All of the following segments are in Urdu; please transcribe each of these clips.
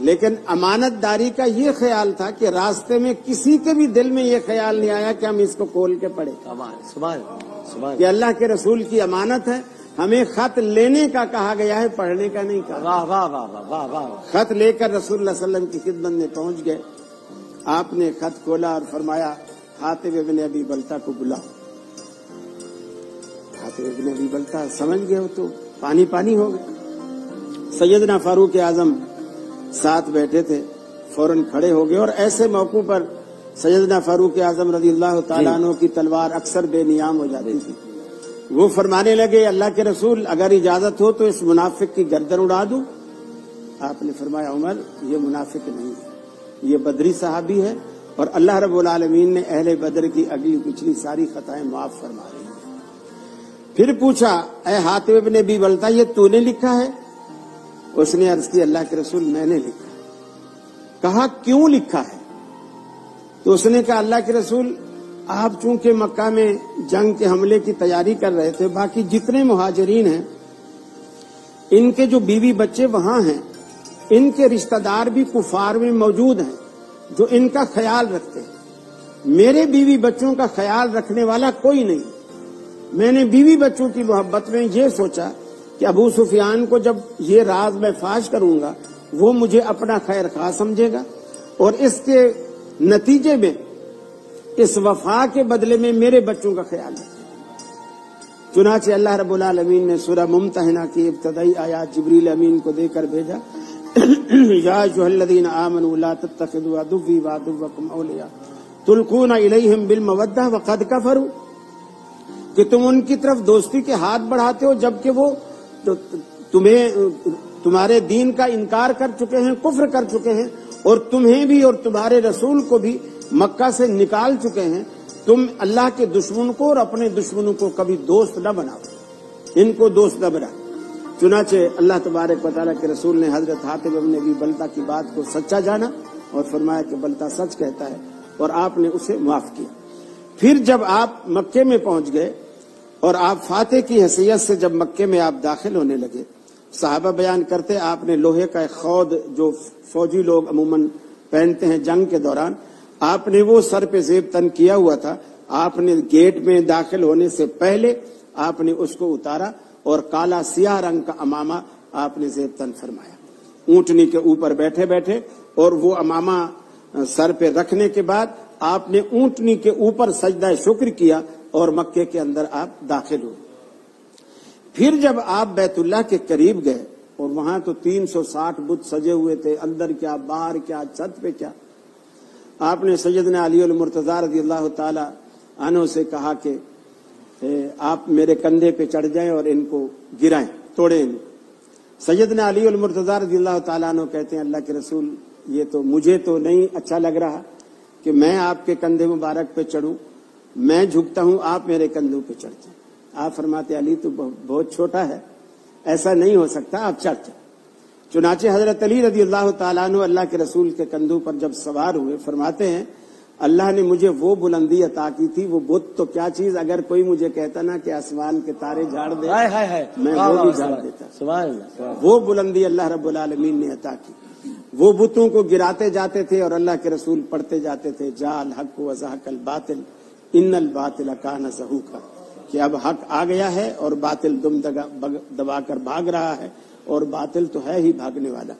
لیکن امانت داری کا یہ خیال تھا کہ راستے میں کسی کے بھی دل میں یہ خیال نہیں آیا کہ ہم اس کو کھول کے پڑھیں، کہ اللہ کے رسول کی امانت ہے، ہمیں خط لینے کا کہا گیا ہے، پڑھنے کا نہیں کہا۔ واہ واہ واہ واہ واہ واہ۔ خط لے کر رسول اللہ صلی اللہ علیہ وسلم کی خدمت میں پہنچ گئے، آپ نے خط کھولا اور فرمایا حاتب ابن ابی بلتہ کو بلاؤ۔ حاتب ابن ابی بلتہ سمجھ گئے ہو تو پانی پانی ہو گئے۔ سیدنا فاروق اعظم ساتھ بیٹھے تھے، فوراً کھڑے ہو گئے، اور ایسے موقعوں پر سیدنا فاروق اعظم رضی اللہ تعالیٰ عنہ کی تلوار اکثر بے نیام ہو جاتی تھی۔ وہ فرمانے لگے اللہ کے رسول اگر اجازت ہو تو اس منافق کی گردن اڑا دوں۔ آپ نے فرمایا عمر یہ منافق نہیں ہے، یہ بدری صحابی ہے، اور اللہ رب العالمین نے اہل بدر کی اگلی پچھلی ساری خطائیں معاف فرما دی۔ پھر پوچھا اے حاتب ابن ابی بلتہ یہ تو نے لکھا ہے؟ اس نے عرض کی اللہ کے رسول میں نے لکھا۔ کہا کیوں لکھا ہے؟ تو اس نے کہا اللہ کے رسول آپ چونکہ مکہ میں جنگ کے حملے کی تیاری کر رہے تھے، باقی جتنے مہاجرین ہیں ان کے جو بیوی بچے وہاں ہیں، ان کے رشتہ دار بھی کفار میں موجود ہیں جو ان کا خیال رکھتے ہیں، میرے بیوی بچوں کا خیال رکھنے والا کوئی نہیں۔ میں نے بیوی بچوں کی محبت میں یہ سوچا کہ ابو سفیان کو جب یہ راز میں فاش کروں گا وہ مجھے اپنا خیر خواہ سمجھے گا، اور اس کے نتیجے میں اس وفا کے بدلے میں میرے بچوں کا خیال رکھے۔ چنانچہ اللہ رب العالمین نے سورہ ممتحنہ کی ابتدائی آیات جبریل امین کو دے کر بھیجا یا ایھا الذین آمنوا لا تتخذوا عدوی وعدوکم اولیاء تلقون الیہم بالمودہ وقد کفروا، کہ تم ان کی طرف دوستی کے ہاتھ بڑھاتے ہو جبکہ وہ تمہارے دین کا انکار کر چکے ہیں، کفر کر چکے ہیں، اور تمہیں بھی اور تمہارے رسول کو بھی مکہ سے نکال چکے ہیں۔ تم اللہ کے دشمن کو اور اپنے دشمنوں کو کبھی دوست نہ بناؤ، ان کو دوست نہ بناؤ۔ چنانچہ اللہ تبارک و تعالیٰ کے رسول نے حضرت حاتب ابن ابی بلتہ کی بات کو سچا جانا اور فرمایا کہ بلتہ سچ کہتا ہے، اور آپ نے اسے معاف کیا۔ پھر جب آپ مکے میں پہنچ گئے اور آپ فاتح کی حیثیت سے جب مکے میں آپ داخل ہونے لگے، صحابہ بیان کرتے آپ نے لوہے کا ایک خود جو فوجی لوگ عموماً پہنتے ہیں جنگ کے دوران، آپ نے وہ سر پہ زیب تن کیا ہوا تھا، آپ نے گیٹ میں داخل ہونے سے پہلے آپ نے اس کو اتارا اور کالا سیاہ رنگ کا امامہ آپ نے زیب تن فرمایا، اونٹنی کے اوپر بیٹھے بیٹھے، اور وہ امامہ سر پہ رکھنے کے بعد آپ نے اونٹنی کے اوپر سجدہ شکر کیا اور مکے کے اندر آپ داخل ہوئے۔ پھر جب آپ بیت اللہ کے قریب گئے اور وہاں تو 360 بت سجے ہوئے تھے، اندر کیا باہر کیا چھت پہ کیا، آپ نے سیدنا علی المرتضیٰ رضی اللہ تعالی عنہ سے کہا کہ آپ میرے کندھے پہ چڑھ جائیں اور ان کو گرائیں، توڑیں ان کو۔ سیدنا علی المرتضیٰ رضی اللہ تعالیٰ عنہ کہتے ہیں اللہ کے رسول یہ تو مجھے تو نہیں اچھا لگ رہا کہ میں آپ کے کندھے مبارک پہ چڑھوں، میں جھکتا ہوں آپ میرے کندھوں پہ چڑھتے ہیں۔ آپ فرماتے علی تو بہت چھوٹا ہے، ایسا نہیں ہو سکتا، آپ چڑھ جائیں۔ چنانچہ حضرت علی رضی اللہ تعالیٰ عنہ اللہ کے رسول کے کندھوں پر جب سوار ہوئے، فرماتے ہیں اللہ نے مجھے وہ بلندی عطا کی تھی، وہ بت تو کیا چیز، اگر کوئی مجھے کہتا نا کہ آسمان کے تارے جھاڑ دے میں وہ بھی جھاڑ دیتا۔ وہ بلندی اللہ رب العالمین نے عطا کی۔ وہ بتوں کو گراتے جاتے تھے اور اللہ کے رسول پڑھتے جاتے تھے جاء الحق وزهق الباطل ان الباطل کان زہوقا، کہ اب حق آ گیا ہے اور باطل دم دبا کر بھاگ رہا ہے، اور باطل تو ہے ہی بھاگنے والا۔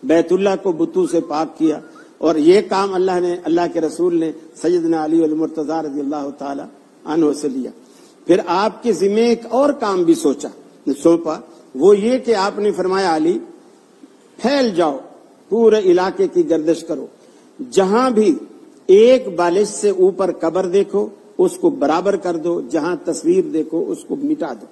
بیت اللہ کو بتوں سے پاک کیا، اور یہ کام اللہ کے رسول نے سیدنا علی المرتضیٰ رضی اللہ تعالی عنہ سے لیا۔ پھر آپ کے ذمہ ایک اور کام بھی سونپا، وہ یہ کہ آپ نے فرمایا علی پھیل جاؤ، پورے علاقے کی گردش کرو، جہاں بھی ایک بالش سے اوپر قبر دیکھو اس کو برابر کر دو، جہاں تصویر دیکھو اس کو مٹا دو۔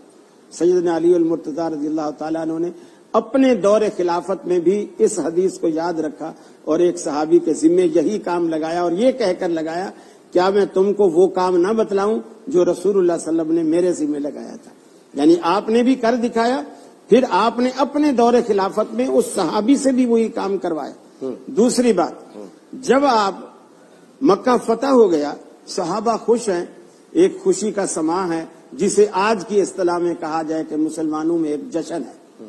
سیدنا علی المرتضیٰ رضی اللہ تعالیٰ عنہ نے اپنے دور خلافت میں بھی اس حدیث کو یاد رکھا اور ایک صحابی کے ذمے یہی کام لگایا، اور یہ کہہ کر لگایا کیا میں تم کو وہ کام نہ بتلاؤں جو رسول اللہ صلی اللہ علیہ وسلم نے میرے ذمے لگایا تھا۔ یعنی آپ نے بھی کر دکھایا، پھر آپ نے اپنے دور خلافت میں اس صحابی سے بھی وہی کام کروایا۔ دوسری بات، جب آپ مکہ فتح ہو گیا، صحابہ خوش ہیں، ایک خوشی کا سماں ہے جسے آج کی اصطلاح میں کہا جائے کہ مسلمانوں میں ایک جشن ہے،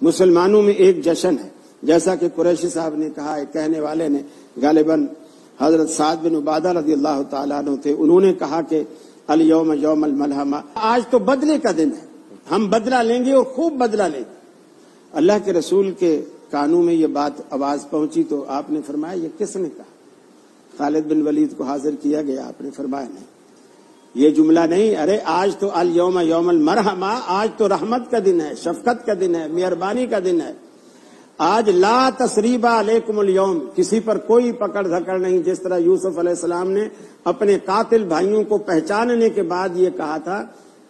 مسلمانوں میں ایک جشن ہے۔ جیسا کہ قریشی صاحب نے کہا، ایک کہنے والے نے غالباً حضرت سعد بن عبادہ رضی اللہ تعالیٰ عنہ تھے، انہوں نے کہا کہ الیوم یوم الملحمہ، آج تو بدلے کا دن ہے، ہم بدلہ لیں گے اور خوب بدلہ لیں گے۔ اللہ کے رسول کے کانوں میں یہ بات آواز پہنچی تو آپ نے فرمایا یہ کس نے کہا؟ خالد بن ولید کو حاضر کیا گیا، آپ نے فرمایا نہیں، یہ جملہ نہیں، ارے آج تو الیوم یوم المرحمہ، آج تو رحمت کا دن ہے، شفقت کا دن ہے، مہربانی کا دن ہے۔ آج لا تثریب علیکم اليوم، کسی پر کوئی پکڑ دھکڑ نہیں، جس طرح یوسف علیہ السلام نے اپنے قاتل بھائیوں کو پہچاننے کے بعد یہ کہا تھا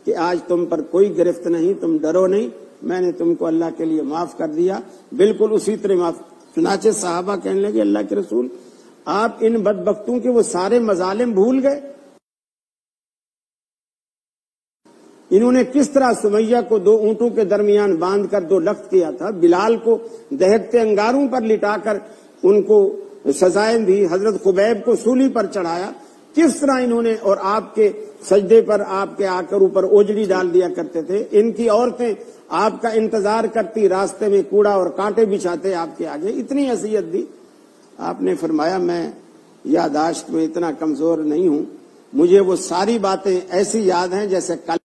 کہ آج تم پر کوئی گرفت نہیں، تم ڈرو نہیں، میں نے تم کو اللہ کے لیے معاف کر دیا، بالکل اسی طرح معاف۔ چنانچہ صحابہ کہنے لگے اللہ کے رسول آپ ان بدبختوں کے وہ سارے مظالم بھول گئے، انہوں نے کس طرح سمیہ کو 2 اونٹوں کے درمیان باندھ کر 2 لخت کیا تھا، بلال کو دہکتے انگاروں پر لٹا کر ان کو سزائیں دی، حضرت خبیب کو سولی پر چڑھایا، کس طرح انہوں نے، اور آپ کے سجدے پر آپ کے آ کر اوپر اوجڑی ڈال دیا کرتے تھے، ان کی عورتیں آپ کا انتظار کرتی، راستے میں کوڑا اور کانٹے بچھاتے آپ کے آگے، اتنی اذیت دی۔ آپ نے فرمایا میں یاداشت میں اتنا کمزور نہیں ہوں، مجھے وہ ساری باتیں ایسی یاد ہیں جیسے کل